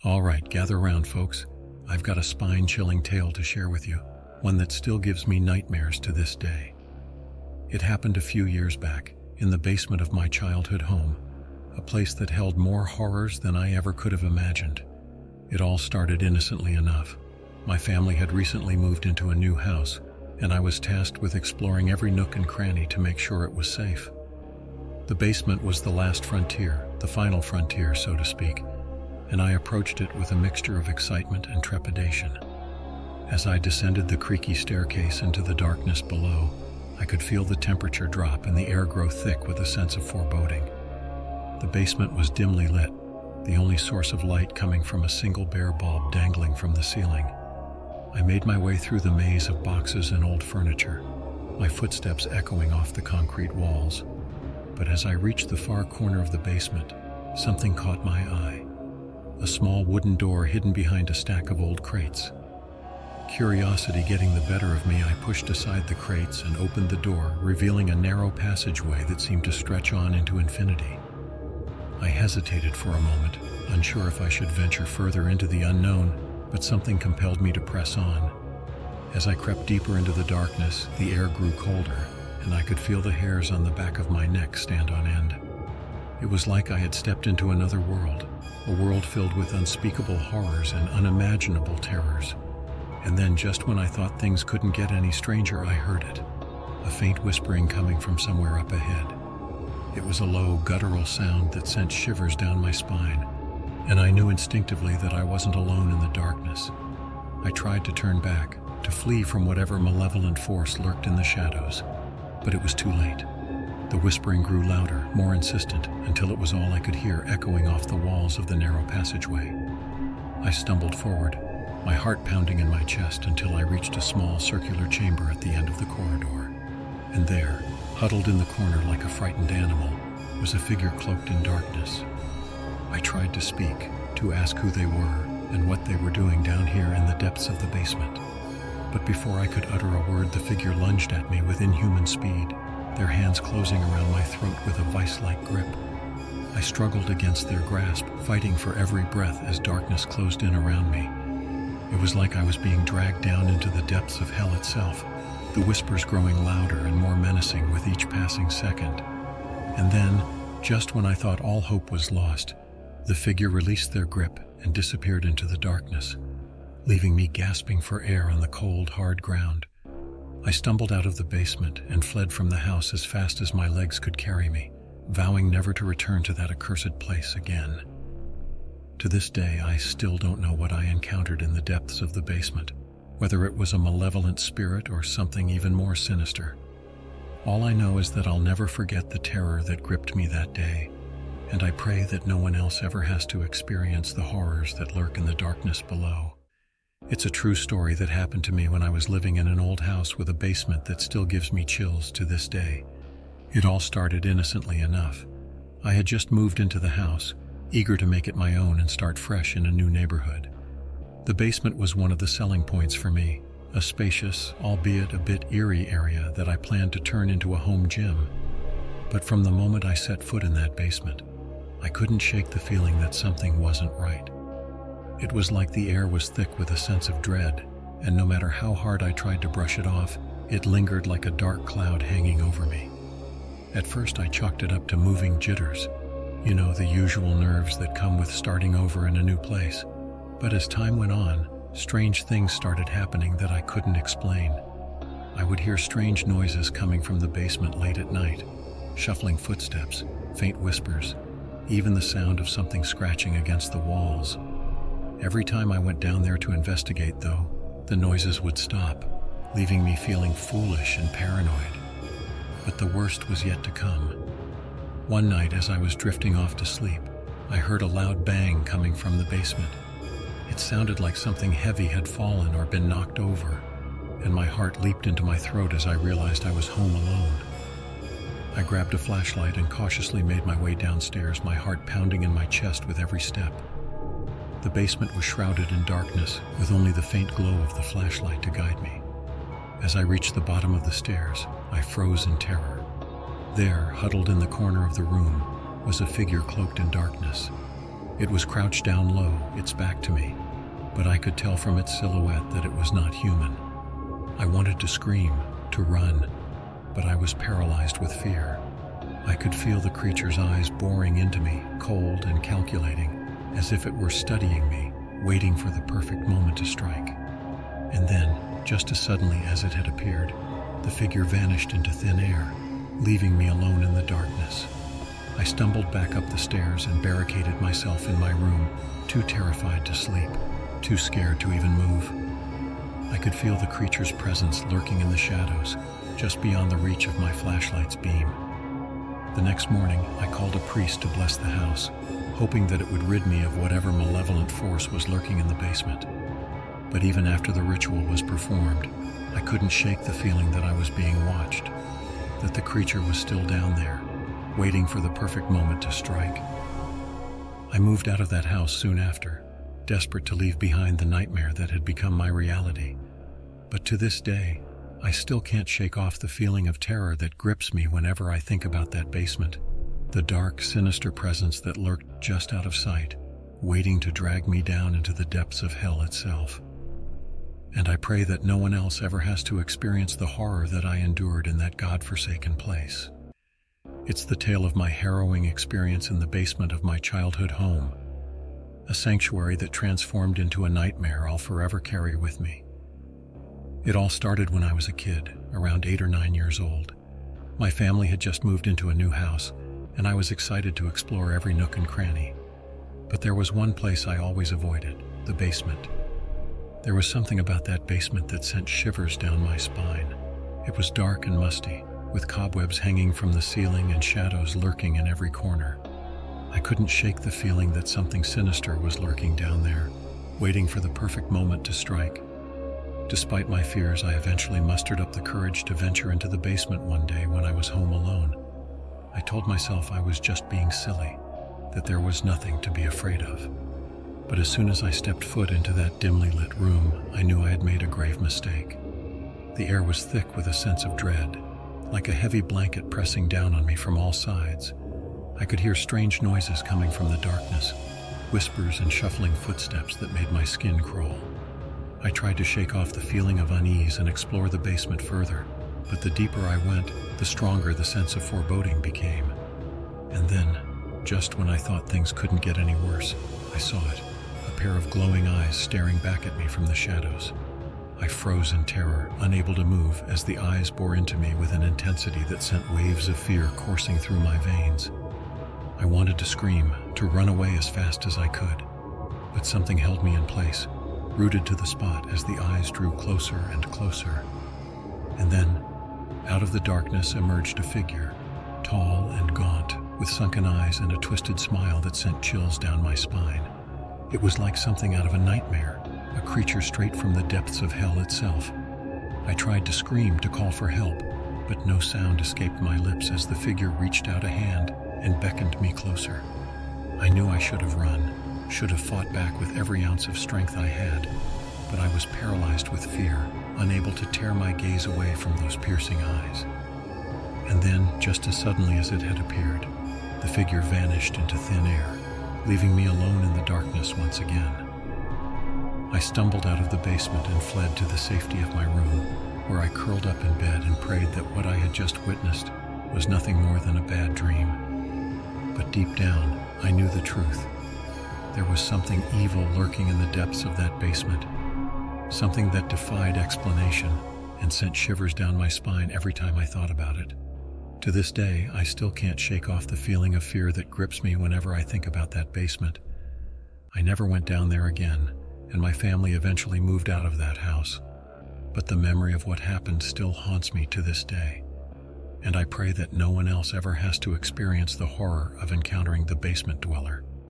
All right, gather around, folks. I've got a spine-chilling tale to share with you, one that still gives me nightmares to this day. It happened a few years back, in the basement of my childhood home, a place that held more horrors than I ever could have imagined. It all started innocently enough. My family had recently moved into a new house, and I was tasked with exploring every nook and cranny to make sure it was safe. The basement was the last frontier, the final frontier, so to speak, and I approached it with a mixture of excitement and trepidation. As I descended the creaky staircase into the darkness below, I could feel the temperature drop and the air grow thick with a sense of foreboding. The basement was dimly lit, the only source of light coming from a single bare bulb dangling from the ceiling. I made my way through the maze of boxes and old furniture, my footsteps echoing off the concrete walls. But as I reached the far corner of the basement, something caught my eye. A small wooden door hidden behind a stack of old crates. Curiosity getting the better of me, I pushed aside the crates and opened the door, revealing a narrow passageway that seemed to stretch on into infinity. I hesitated for a moment, unsure if I should venture further into the unknown, but something compelled me to press on. As I crept deeper into the darkness, the air grew colder, and I could feel the hairs on the back of my neck stand on end. It was like I had stepped into another world, a world filled with unspeakable horrors and unimaginable terrors. And then, just when I thought things couldn't get any stranger, I heard it, a faint whispering coming from somewhere up ahead. It was a low, guttural sound that sent shivers down my spine, and I knew instinctively that I wasn't alone in the darkness. I tried to turn back, to flee from whatever malevolent force lurked in the shadows, but it was too late. The whispering grew louder, more insistent, until it was all I could hear echoing off the walls of the narrow passageway. I stumbled forward, my heart pounding in my chest, until I reached a small circular chamber at the end of the corridor. And there, huddled in the corner like a frightened animal, was a figure cloaked in darkness. I tried to speak, to ask who they were and what they were doing down here in the depths of the basement. But before I could utter a word, the figure lunged at me with inhuman speed, their hands closing around my throat with a vice-like grip. I struggled against their grasp, fighting for every breath as darkness closed in around me. It was like I was being dragged down into the depths of hell itself, the whispers growing louder and more menacing with each passing second. And then, just when I thought all hope was lost, the figure released their grip and disappeared into the darkness, leaving me gasping for air on the cold, hard ground. I stumbled out of the basement and fled from the house as fast as my legs could carry me, vowing never to return to that accursed place again. To this day, I still don't know what I encountered in the depths of the basement, whether it was a malevolent spirit or something even more sinister. All I know is that I'll never forget the terror that gripped me that day, and I pray that no one else ever has to experience the horrors that lurk in the darkness below. It's a true story that happened to me when I was living in an old house with a basement that still gives me chills to this day. It all started innocently enough. I had just moved into the house, eager to make it my own and start fresh in a new neighborhood. The basement was one of the selling points for me, a spacious, albeit a bit eerie area that I planned to turn into a home gym. But from the moment I set foot in that basement, I couldn't shake the feeling that something wasn't right. It was like the air was thick with a sense of dread, and no matter how hard I tried to brush it off, it lingered like a dark cloud hanging over me. At first I chalked it up to moving jitters, the usual nerves that come with starting over in a new place. But as time went on, strange things started happening that I couldn't explain. I would hear strange noises coming from the basement late at night, shuffling footsteps, faint whispers, even the sound of something scratching against the walls. Every time I went down there to investigate, though, the noises would stop, leaving me feeling foolish and paranoid. But the worst was yet to come. One night, as I was drifting off to sleep, I heard a loud bang coming from the basement. It sounded like something heavy had fallen or been knocked over, and my heart leaped into my throat as I realized I was home alone. I grabbed a flashlight and cautiously made my way downstairs, my heart pounding in my chest with every step. The basement was shrouded in darkness, with only the faint glow of the flashlight to guide me. As I reached the bottom of the stairs, I froze in terror. There, huddled in the corner of the room, was a figure cloaked in darkness. It was crouched down low, its back to me, but I could tell from its silhouette that it was not human. I wanted to scream, to run, but I was paralyzed with fear. I could feel the creature's eyes boring into me, cold and calculating, as if it were studying me, waiting for the perfect moment to strike. And then, just as suddenly as it had appeared, the figure vanished into thin air, leaving me alone in the darkness. I stumbled back up the stairs and barricaded myself in my room, too terrified to sleep, too scared to even move. I could feel the creature's presence lurking in the shadows, just beyond the reach of my flashlight's beam. The next morning, I called a priest to bless the house, hoping that it would rid me of whatever malevolent force was lurking in the basement. But even after the ritual was performed, I couldn't shake the feeling that I was being watched, that the creature was still down there, waiting for the perfect moment to strike. I moved out of that house soon after, desperate to leave behind the nightmare that had become my reality. But to this day, I still can't shake off the feeling of terror that grips me whenever I think about that basement, the dark, sinister presence that lurked just out of sight, waiting to drag me down into the depths of hell itself. And I pray that no one else ever has to experience the horror that I endured in that godforsaken place. It's the tale of my harrowing experience in the basement of my childhood home, a sanctuary that transformed into a nightmare I'll forever carry with me. It all started when I was a kid, around 8 or 9 years old. My family had just moved into a new house, and I was excited to explore every nook and cranny. But there was one place I always avoided, the basement. There was something about that basement that sent shivers down my spine. It was dark and musty, with cobwebs hanging from the ceiling and shadows lurking in every corner. I couldn't shake the feeling that something sinister was lurking down there, waiting for the perfect moment to strike. Despite my fears, I eventually mustered up the courage to venture into the basement one day when I was home alone. I told myself I was just being silly, that there was nothing to be afraid of. But as soon as I stepped foot into that dimly lit room, I knew I had made a grave mistake. The air was thick with a sense of dread, like a heavy blanket pressing down on me from all sides. I could hear strange noises coming from the darkness, whispers and shuffling footsteps that made my skin crawl. I tried to shake off the feeling of unease and explore the basement further, but the deeper I went, the stronger the sense of foreboding became. And then, just when I thought things couldn't get any worse, I saw it, a pair of glowing eyes staring back at me from the shadows. I froze in terror, unable to move, as the eyes bore into me with an intensity that sent waves of fear coursing through my veins. I wanted to scream, to run away as fast as I could, but something held me in place, rooted to the spot as the eyes drew closer and closer. And then, out of the darkness emerged a figure, tall and gaunt, with sunken eyes and a twisted smile that sent chills down my spine. It was like something out of a nightmare, a creature straight from the depths of hell itself. I tried to scream, to call for help, but no sound escaped my lips as the figure reached out a hand and beckoned me closer. I knew I should have run, should have fought back with every ounce of strength I had, but I was paralyzed with fear, unable to tear my gaze away from those piercing eyes. And then, just as suddenly as it had appeared, the figure vanished into thin air, leaving me alone in the darkness once again. I stumbled out of the basement and fled to the safety of my room, where I curled up in bed and prayed that what I had just witnessed was nothing more than a bad dream. But deep down, I knew the truth. There was something evil lurking in the depths of that basement, something that defied explanation and sent shivers down my spine every time I thought about it. To this day, I still can't shake off the feeling of fear that grips me whenever I think about that basement. I never went down there again, and my family eventually moved out of that house. But the memory of what happened still haunts me to this day, and I pray that no one else ever has to experience the horror of encountering the basement dweller.